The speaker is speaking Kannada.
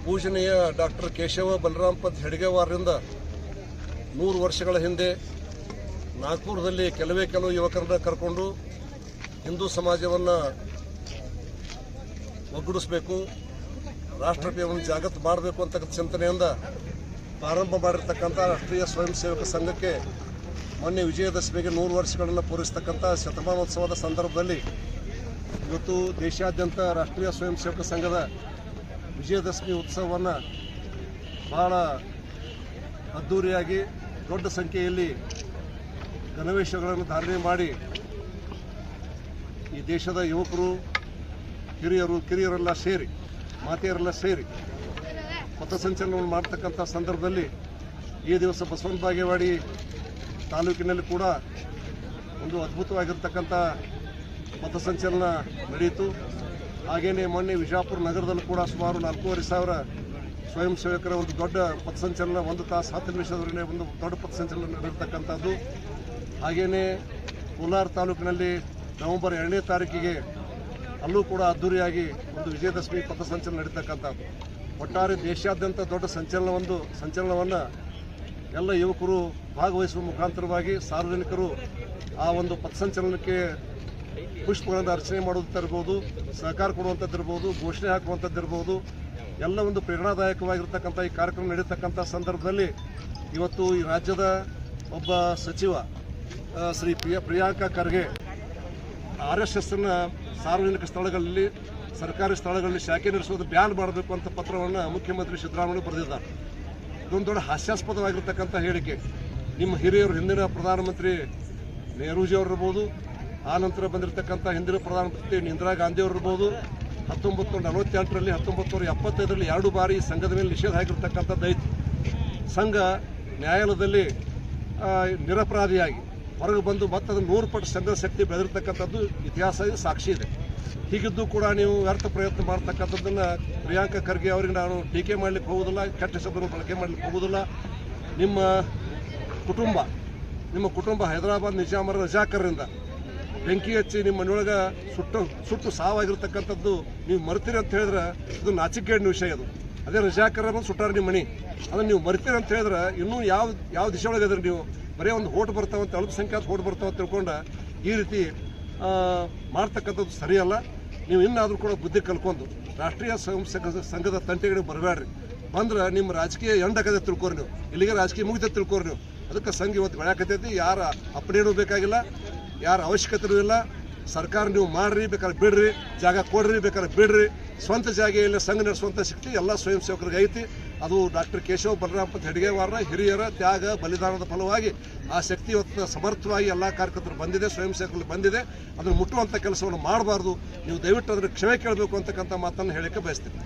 ಪೂಜನೀಯ ಡಾಕ್ಟರ್ ಕೇಶವ ಬಲರಾಮ್ ಪಂತ್ ಹೆಡ್ಗೇವಾರರಿಂದ 100 ವರ್ಷಗಳ ಹಿಂದೆ ನಾಗ್ಪುರದಲ್ಲಿ ಕೆಲವು ಯುವಕರನ್ನ ಕರ್ಕೊಂಡು ಹಿಂದೂ ಸಮಾಜವನ್ನು ಒಗ್ಗೂಡಿಸಬೇಕು, ರಾಷ್ಟ್ರಪ್ರಿಯವನ್ನು ಜಾಗೃತ ಮಾಡಬೇಕು ಅಂತಕ್ಕಂಥ ಚಿಂತನೆಯಿಂದ ಪ್ರಾರಂಭ ಮಾಡಿರ್ತಕ್ಕಂಥ ರಾಷ್ಟ್ರೀಯ ಸ್ವಯಂ ಸೇವಕ ಸಂಘಕ್ಕೆ ಮೊನ್ನೆ ವಿಜಯದಶಮಿಗೆ 100 ವರ್ಷಗಳನ್ನು ಪೂರೈಸತಕ್ಕಂಥ ಶತಮಾನೋತ್ಸವದ ಸಂದರ್ಭದಲ್ಲಿ ಇವತ್ತು ದೇಶಾದ್ಯಂತ ರಾಷ್ಟ್ರೀಯ ಸ್ವಯಂ ಸೇವಕ ಸಂಘದ ವಿಜಯದಶಮಿ ಉತ್ಸವವನ್ನು ಬಹಳ ಅದ್ಧೂರಿಯಾಗಿ ದೊಡ್ಡ ಸಂಖ್ಯೆಯಲ್ಲಿ ಗಣವೇಶಗಳನ್ನು ಧಾರಣೆ ಮಾಡಿ ಈ ದೇಶದ ಯುವಕರು ಕಿರಿಯರೆಲ್ಲ ಸೇರಿ ಮಾತೆಯರೆಲ್ಲ ಸೇರಿ ಪಥಸಂಚಲನವನ್ನು ಮಾಡ್ತಕ್ಕಂಥ ಸಂದರ್ಭದಲ್ಲಿ ಈ ದಿವಸ ಬಸವನ ಬಾಗೇವಾಡಿ ತಾಲೂಕಿನಲ್ಲಿ ಕೂಡ ಒಂದು ಅದ್ಭುತವಾಗಿರ್ತಕ್ಕಂಥ ಪಥಸಂಚಲನ ನಡೆಯಿತು. ಹಾಗೆಯೇ ಮೊನ್ನೆ ವಿಜಯಪುರ ನಗರದಲ್ಲೂ ಕೂಡ ಸುಮಾರು 4,500 ಸ್ವಯಂ ಸೇವಕರ ಒಂದು ದೊಡ್ಡ ಪಥಸಂಚಲನ 1 ತಾಸು 10 ನಿಮಿಷದವರೆಗೆ ಒಂದು ದೊಡ್ಡ ಪಥಸಂಚಲನ ನಡೆರ್ತಕ್ಕಂಥದ್ದು. ಹಾಗೆಯೇ ಕೋಲಾರ ತಾಲೂಕಿನಲ್ಲಿ ನವೆಂಬರ್ 2ನೇ ತಾರೀಕಿಗೆ ಅಲ್ಲೂ ಕೂಡ ಅದ್ಧೂರಿಯಾಗಿ ಒಂದು ವಿಜಯದಶಮಿ ಪಥಸಂಚಲನ ನಡೀತಕ್ಕಂಥದ್ದು. ಒಟ್ಟಾರೆ ದೇಶಾದ್ಯಂತ ದೊಡ್ಡ ಸಂಚಲನವನ್ನು ಎಲ್ಲ ಯುವಕರು ಭಾಗವಹಿಸುವ ಮುಖಾಂತರವಾಗಿ ಸಾರ್ವಜನಿಕರು ಆ ಒಂದು ಪಥಸಂಚಲನಕ್ಕೆ ಪುಷ್ಪಗಳನ್ನು ಅರ್ಚನೆ ಮಾಡೋದಿರ್ಬೋದು, ಸಹಕಾರ ಕೊಡುವಂಥದ್ದಿರ್ಬೋದು, ಘೋಷಣೆ ಹಾಕುವಂಥದ್ದಿರ್ಬೋದು, ಎಲ್ಲ ಒಂದು ಪ್ರೇರಣಾದಾಯಕವಾಗಿರ್ತಕ್ಕಂಥ ಈ ಕಾರ್ಯಕ್ರಮ ನಡೀತಕ್ಕಂಥ ಸಂದರ್ಭದಲ್ಲಿ ಇವತ್ತು ಈ ರಾಜ್ಯದ ಒಬ್ಬ ಸಚಿವ ಶ್ರೀ ಪ್ರಿಯಾಂಕಾ ಖರ್ಗೆ RSSನ ಸಾರ್ವಜನಿಕ ಸ್ಥಳಗಳಲ್ಲಿ ಸರ್ಕಾರಿ ಸ್ಥಳಗಳಲ್ಲಿ ಶಾಖೆ ನಡೆಸೋದು ಬ್ಯಾನ್ ಮಾಡಬೇಕು ಅಂತ ಪತ್ರವನ್ನು ಮುಖ್ಯಮಂತ್ರಿ ಸಿದ್ದರಾಮಯ್ಯ ಬರೆದಿದ್ದಾರೆ. ಇದೊಂದು ದೊಡ್ಡ ಹಾಸ್ಯಾಸ್ಪದವಾಗಿರ್ತಕ್ಕಂಥ ಹೇಳಿಕೆ. ನಿಮ್ಮ ಹಿರಿಯರು ಹಿಂದಿನ ಪ್ರಧಾನಮಂತ್ರಿ ನೆಹರೂಜಿ ಅವರಿರ್ಬೋದು, ಆ ನಂತರ ಬಂದಿರತಕ್ಕಂಥ ಹಿಂದಿನ ಪ್ರಧಾನಮಂತ್ರಿ ಇಂದಿರಾ ಗಾಂಧಿ ಅವರಿರ್ಬೋದು, 1948ರಲ್ಲಿ 1975ರಲ್ಲಿ 2 ಬಾರಿ ಸಂಘದ ಮೇಲೆ ನಿಷೇಧ ಹಾಕಿರ್ತಕ್ಕಂಥದ್ದು ಐತಿ. ಸಂಘ ನ್ಯಾಯಾಲಯದಲ್ಲಿ ನಿರಪರಾಧಿಯಾಗಿ ಹೊರಗೆ ಬಂದು ಮತ್ತೆ ಅದು 100 ಪಟ್ಟು ಸಂಘದ ಶಕ್ತಿ ಬೆಳೆದಿರ್ತಕ್ಕಂಥದ್ದು ಇತಿಹಾಸ ಸಾಕ್ಷಿ ಇದೆ. ಹೀಗಿದ್ದು ಕೂಡ ನೀವು ವ್ಯರ್ಥ ಪ್ರಯತ್ನ ಮಾಡ್ತಕ್ಕಂಥದ್ದನ್ನು ಪ್ರಿಯಾಂಕಾ ಖರ್ಗೆ ಅವರಿಗೆ ನಾನು ಟೀಕೆ ಮಾಡಲಿಕ್ಕೆ ಹೋಗೋದಿಲ್ಲ, ಕೆಟ್ಟ ಶಬ್ದವನ್ನು ಬಳಕೆ ಮಾಡಲಿಕ್ಕೆ ಹೋಗೋದಿಲ್ಲ. ನಿಮ್ಮ ಕುಟುಂಬ ಹೈದರಾಬಾದ್ ನಿಜಾಮರ ರಜಾಕರರಿಂದ ಬೆಂಕಿ ಹಚ್ಚಿ ನಿಮ್ಮ ಮನೆಯೊಳಗೆ ಸುಟ್ಟು ಸಾವಾಗಿರ್ತಕ್ಕಂಥದ್ದು ನೀವು ಮರ್ತೀರಿ ಅಂತ ಹೇಳಿದ್ರೆ ಇದು ನಾಚಿಕೆಗೇಡಿನ ವಿಷಯ. ಅದು ಅದೇ ರಜಾಕರ ಬಂದು ಸುಟ್ಟಾರ ನಿಮ್ಮ ಮನೆ, ಅದನ್ನು ನೀವು ಮರ್ತೀರಿ ಅಂತ ಹೇಳಿದ್ರೆ ಇನ್ನೂ ಯಾವ ದಿಶೆ ಒಳಗೆ ಅದ್ರಿ ನೀವು ಬರೀ ಒಂದು ಹೋಟ್ ಬರ್ತಾವಂತ ಅಲ್ಪಸಂಖ್ಯಾತ ಹೋಟ್ ಬರ್ತಾವಂತ ತಿಳ್ಕೊಂಡು ಈ ರೀತಿ ಮಾಡ್ತಕ್ಕಂಥದ್ದು ಸರಿಯಲ್ಲ. ನೀವು ಇನ್ನಾದರೂ ಕೂಡ ಬುದ್ಧಿ ಕಲ್ಕೊಂಡು ರಾಷ್ಟ್ರೀಯ ಸ್ವಯಂ ಸಂಘದ ತಂಟೆಗಳಿಗೆ ಬರಬೇಡ್ರಿ. ಬಂದ್ರೆ ನಿಮ್ಮ ರಾಜಕೀಯ ಎಂಡಕದೆ ತಿಳ್ಕೊರಿ, ನೀವು ಇಲ್ಲಿಗೆ ರಾಜಕೀಯ ಮುಗಿದ ತಿಳ್ಕೊರಿ ನೀವು. ಅದಕ್ಕೆ ಸಂಘ ಇವತ್ತು ಬೆಳೆಯಕತ್ತೈತಿ. ಯಾರ ಅಪ್ಪಣೆನೂ ಬೇಕಾಗಿಲ್ಲ, ಯಾರ ಅವಶ್ಯಕತೆಯೂ ಇಲ್ಲ. ಸರ್ಕಾರ ನೀವು ಮಾಡ್ರಿ, ಬೇಕಾದ್ರೆ ಬಿಡ್ರಿ, ಜಾಗ ಕೊಡ್ರಿ, ಬೇಕಾದ್ರೆ ಬಿಡ್ರಿ. ಸ್ವಂತ ಜಾಗೆಯಲ್ಲಿ ಸಂಘ ನಡೆಸುವಂಥ ಶಕ್ತಿ ಎಲ್ಲ ಸ್ವಯಂ ಸೇವಕರಿಗೆ ಐತಿ. ಅದು ಡಾಕ್ಟರ್ ಕೇಶವ ಬಲರಾಮ್ ಪಂತ್ ಹೆಡ್ಗೇವಾರರ ಹಿರಿಯರ ತ್ಯಾಗ ಬಲಿದಾನದ ಫಲವಾಗಿ ಆ ಶಕ್ತಿ ಇವತ್ತು ಸಮರ್ಥವಾಗಿ ಎಲ್ಲ ಕಾರ್ಯಕರ್ತರು ಬಂದಿದೆ, ಸ್ವಯಂ ಸೇವಕರಲ್ಲಿ ಬಂದಿದೆ. ಅದನ್ನು ಮುಟ್ಟುವಂಥ ಕೆಲಸವನ್ನು ಮಾಡಬಾರ್ದು. ನೀವು ದಯವಿಟ್ಟು ಅದನ್ನು ಕ್ಷಮೆ ಕೇಳಬೇಕು ಅಂತಕ್ಕಂಥ ಮಾತನ್ನು ಹೇಳಕ್ಕೆ ಬಯಸ್ತೀನಿ.